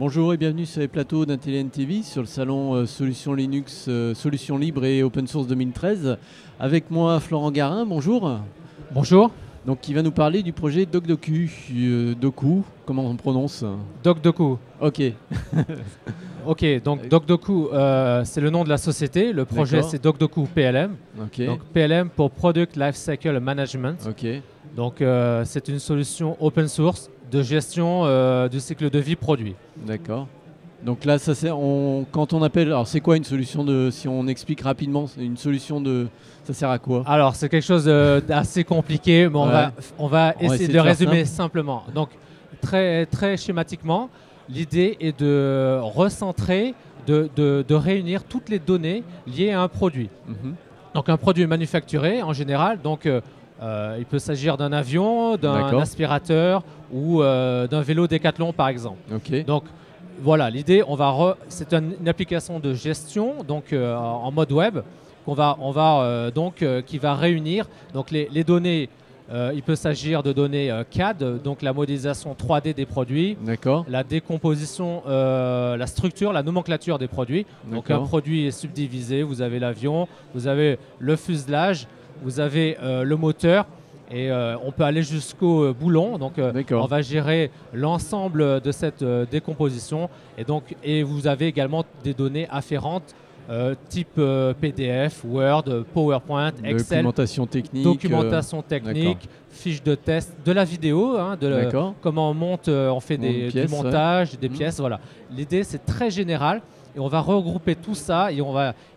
Bonjour et bienvenue sur les plateaux d'Intelligent TV sur le salon Solutions Linux, Solutions Libres et Open Source 2013. Avec moi Florent Garin, bonjour. Bonjour. Donc qui va nous parler du projet DocDoku. Doku, comment on prononce? DocDoku. Ok. Ok, donc DocDoku, c'est le nom de la société. Le projet c'est DocDoku PLM. Okay. Donc PLM pour Product Lifecycle Management. Okay. Donc c'est une solution open source de gestion du cycle de vie produit. D'accord. Donc là, ça quand on appelle, alors c'est quoi une solution de, si on explique rapidement, c'est une solution de, ça sert à quoi? Alors c'est quelque chose d'assez compliqué, mais on va essayer de le résumer simplement. Donc très schématiquement, l'idée est de recentrer, de réunir toutes les données liées à un produit. Donc un produit manufacturé en général, donc il peut s'agir d'un avion, d'un aspirateur ou d'un vélo Décathlon par exemple. Okay. Donc voilà, l'idée, c'est une application de gestion donc en mode web qui va réunir donc les données. Il peut s'agir de données CAD, donc la modélisation 3D des produits, la décomposition, la structure, la nomenclature des produits. Donc un produit est subdivisé, vous avez l'avion, vous avez le fuselage, vous avez le moteur et on peut aller jusqu'au boulon. Donc on va gérer l'ensemble de cette décomposition et vous avez également des données afférentes type PDF, Word, PowerPoint, Excel, documentation technique, fiches de test, de la vidéo, comment on monte, on fait du montage, des pièces. Voilà. L'idée c'est très général. Et on va regrouper tout ça et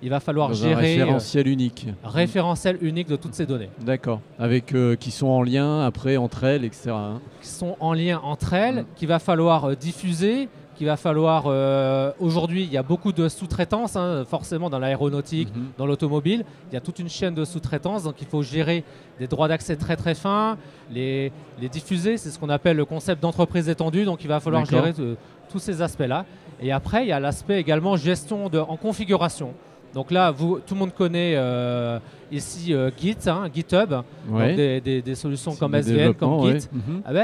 il va falloir gérer un référentiel unique. Référentiel unique de toutes ces données. D'accord. Avec qui sont en lien après entre elles, etc. Qui sont en lien entre elles, qu'il va falloir diffuser, qu'il va falloir. Aujourd'hui, il y a beaucoup de sous-traitance, forcément dans l'aéronautique, dans l'automobile. Il y a toute une chaîne de sous-traitance, donc il faut gérer des droits d'accès très très fins, les diffuser. C'est ce qu'on appelle le concept d'entreprise étendue. Donc il va falloir gérer tous ces aspects-là. Et après, il y a l'aspect également gestion en configuration. Donc là, tout le monde connaît ici GitHub, donc des solutions comme SVN, comme Git.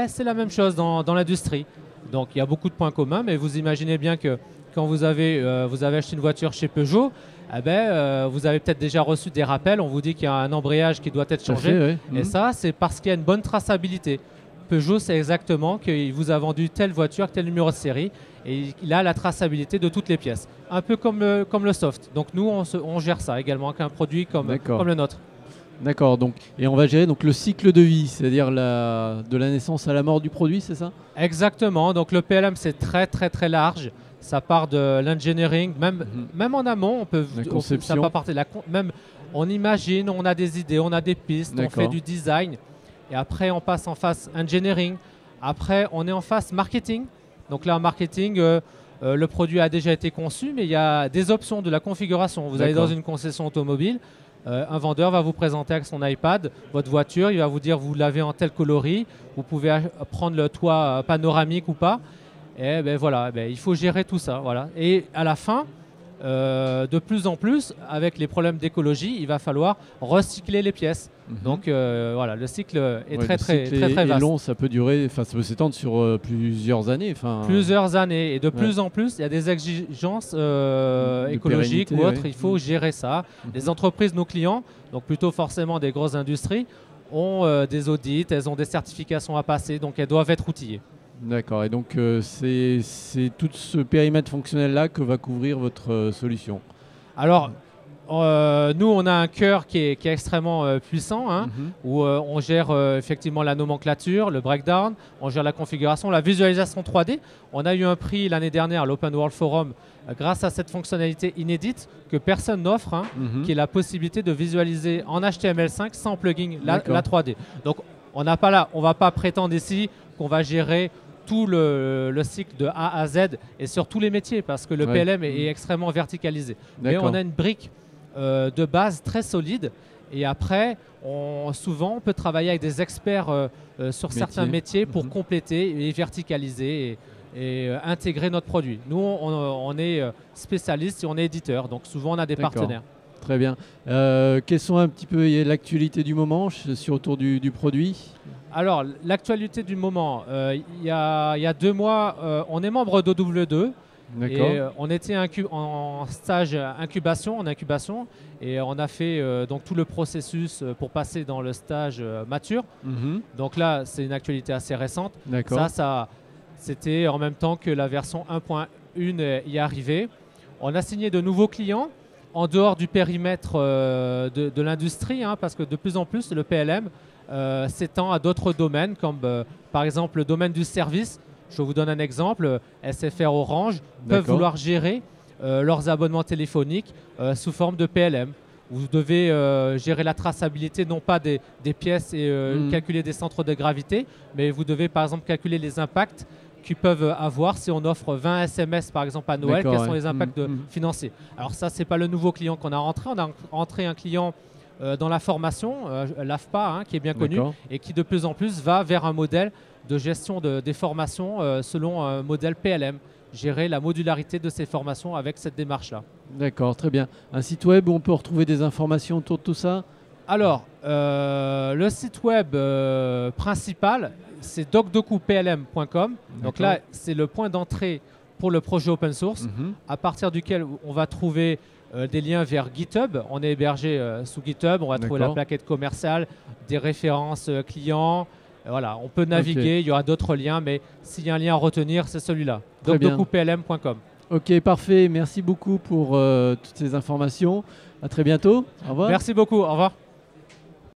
C'est la même chose dans l'industrie. Donc il y a beaucoup de points communs, mais vous imaginez bien que quand vous avez acheté une voiture chez Peugeot, vous avez peut-être déjà reçu des rappels, on vous dit qu'il y a un embrayage qui doit être changé. Et ça, c'est parce qu'il y a une bonne traçabilité. Peugeot, c'est exactement qu'il vous a vendu telle voiture, tel numéro de série, et il a la traçabilité de toutes les pièces. Un peu comme le soft. Donc nous, on gère ça également avec un produit comme le nôtre. D'accord, et on va gérer le cycle de vie, c'est-à-dire de la naissance à la mort du produit, c'est ça? Exactement, donc le PLM c'est très très très large, ça part de l'engineering, même en amont, on imagine, on a des idées, on a des pistes, on fait du design, et après on passe en phase engineering, après on est en phase marketing, donc là en marketing, le produit a déjà été conçu, mais il y a des options de la configuration. Vous allez dans une concession automobile, un vendeur va vous présenter avec son iPad votre voiture, il va vous dire vous l'avez en tel coloris, vous pouvez prendre le toit panoramique ou pas. Et il faut gérer tout ça. Voilà. Et à la fin, de plus en plus, avec les problèmes d'écologie, il va falloir recycler les pièces. Donc le cycle est très vaste. Long, ça peut durer, ça peut s'étendre sur plusieurs années. Plusieurs années. Et de plus en plus, il y a des exigences écologiques ou autres. Il faut gérer ça. Les entreprises, nos clients, donc plutôt forcément des grosses industries, ont des audits, elles ont des certifications à passer, donc elles doivent être outillées. D'accord, et donc c'est tout ce périmètre fonctionnel-là que va couvrir votre solution. Alors, nous, on a un cœur qui est extrêmement puissant, où on gère effectivement la nomenclature, le breakdown, on gère la configuration, la visualisation 3D. On a eu un prix l'année dernière à l'Open World Forum grâce à cette fonctionnalité inédite que personne n'offre, qui est la possibilité de visualiser en HTML5 sans plugin la 3D. Donc, on ne va pas prétendre ici qu'on va gérer tout le cycle de A à Z et sur tous les métiers parce que le PLM est extrêmement verticalisé. Mais on a une brique de base très solide et après, souvent, on peut travailler avec des experts sur certains métiers pour compléter et verticaliser et intégrer notre produit. Nous, on est spécialiste et on est éditeur, donc souvent on a des partenaires. Très bien. Quelles sont un petit peu l'actualité du moment autour du produit? Alors, l'actualité du moment, il y a 2 mois, on est membre d'OW2. Et on était en stage incubation, et on a fait donc tout le processus pour passer dans le stage mature. Donc là, c'est une actualité assez récente. Ça c'était en même temps que la version 1.1 y est arrivée. On a signé de nouveaux clients en dehors du périmètre de l'industrie, hein, parce que de plus en plus, le PLM s'étend à d'autres domaines, comme par exemple le domaine du service. Je vous donne un exemple, SFR Orange peuvent vouloir gérer leurs abonnements téléphoniques sous forme de PLM. Vous devez gérer la traçabilité, non pas des pièces et calculer des centres de gravité, mais vous devez par exemple calculer les impacts qu'ils peuvent avoir si on offre 20 SMS par exemple à Noël, quels sont les impacts financiers. Alors ça, c'est pas le nouveau client qu'on a rentré, on a rentré un client dans la formation, l'AFPA, hein, qui est bien connu, et qui de plus en plus va vers un modèle de gestion des formations selon un modèle PLM, gérer la modularité de ces formations avec cette démarche-là. D'accord, très bien. Un site web où on peut retrouver des informations autour de tout ça? Alors, le site web principal, c'est docdocuplm.com. Donc là, c'est le point d'entrée pour le projet open source, à partir duquel on va trouver des liens vers GitHub. On est hébergé sous GitHub, on va trouver la plaquette commerciale, des références clients. Voilà, on peut naviguer, il y aura d'autres liens, mais s'il y a un lien à retenir, c'est celui-là, docdocuplm.com. Ok, parfait. Merci beaucoup pour toutes ces informations. À très bientôt. Au revoir. Merci beaucoup. Au revoir.